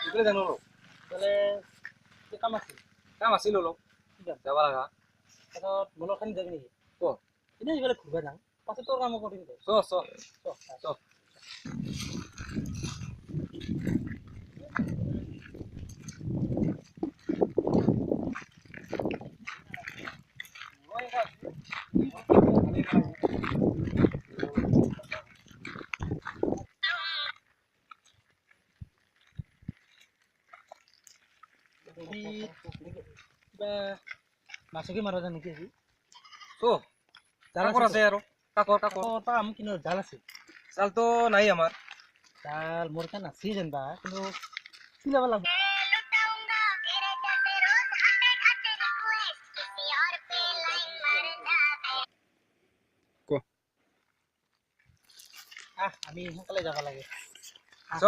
ইফালে জানো তাহলে কাম আছে কাম আছিল অলপ যাব লগা তাৰপিছত মনৰ খানি যাবি নেকি ক এনেই ইফালে ঘূৰিব যাওঁ পাছত তোৰ কাম কৰিম দে চ চ চ কিবা মাছকে মাৰা যায় নেকি আজি চ কাকৰ আছে আৰু কাকৰ পাম কিন্তু জাল আছে চালটো নাই আমাৰ জাল মোৰ কাৰণে আছে যেনিবা কিন্তু চিলাব লাগিব আমি সোনকালে যাব লাগে চ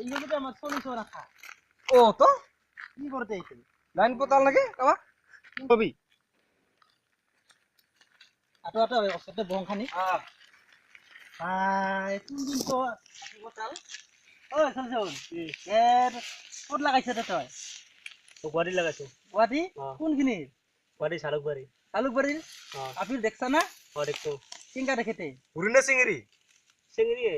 ইলেগিটা আমার চল্লিশ রাখা ও তো কি করতে আইছে লাইন পতাল নাকি কাবা কবি আটো আটো ওচৰতে বং খানি কোনদিন তো পতাল ঐ চলচোন ক'ত লাগাইছে তই গুৱাহাটী লাগাইছো গুৱাহাটী কোনখিনি গুৱাহাটী চালুকবাৰী চালুকবাৰীৰ আপনি দেখছা না দেখছো কিংকা দেখেতে বুড়িনা চিংড়ি চিংড়িয়ে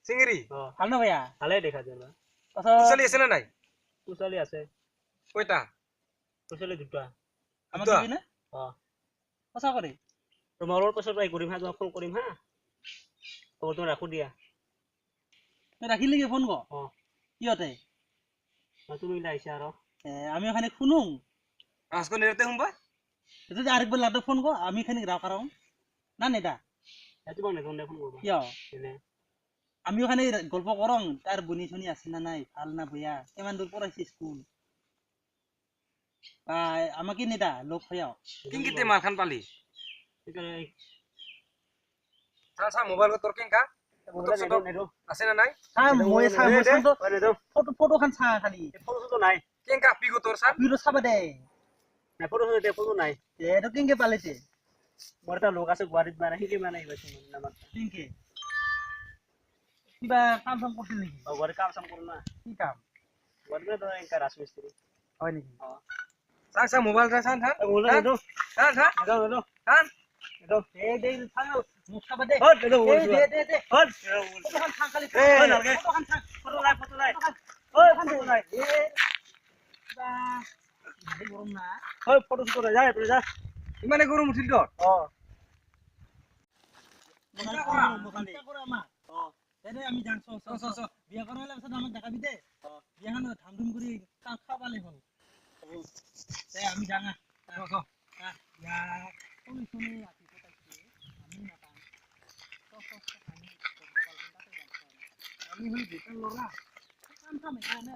চিংড়ি ভাল না ভাইয়া ভালে দেখা যায় না কুচালি আছে না নাই কুচালি আছে কয়টা কুচালি দুটা আমাক দিবি না সঁচা করে তোমাৰ অলপ পাছত ট্ৰাই কৰিম হা তোমাক ফোন কৰিম হা তুমি ৰাখো দিয়া তুই ৰাখিলি কি ফোন ক কিয়তে তুমি আহিছা আৰু আমি ওখানে শুনুং আজকে নিরতে হুমবা যদি আরেকবার লাটো ফোন কো আমি খানি রাও কারণ না নেটা তোমাক নেখন ফোন কৰিবা কিয় এনে আমি ওখানে গল্প করং তার বনি শুনি আছে না নাই ভাল না বইয়া কেমন দূর পড়াইছে স্কুল আমাকে নেটা লোক হইয়াও কিংকিতে মালখান পালি সেইকাৰণে সা মোবাইল তোর কেঙ্কা আছে না নাই মই ফটো খান চা খালি ফটো নাই কেঙ্কা পিগো তোর সা বিরো চাবা দে ফটো নাই এটো কিংকে পালিছে মোৰ এটা লোক আছে গুৱাহাটীত মানে শিকি মানে আহিছে নামাত কিংকে কিবা কাম চাম কৰছিস নাকি গুৱাহাটী কাম চাম কৰো না কি কাম গুৱাহাটীত তো এনেকা ৰাজমিস্ত্ৰী হয় নাকি সাং সা মোবাইল রা সান থান থান থান এই দে থাও মুখ চাবা দে দে হট ফটো খান চা খালি এই ফটো খান চা ফটো নাই ওই ফটো নাই বা ভাই গরম না ওই ফটো শুট যায় পরে যা ইমানে গরম উঠিল তোর আমি জানছো বিয়া করা হলে আমাকে দেখাবি দে বিয়াখান ধাম ধুম করে খাবালে হল আমি জানা শুনি রাখি আমি নাপাম আমি হল বেটার লড়া কাম কাম এখানে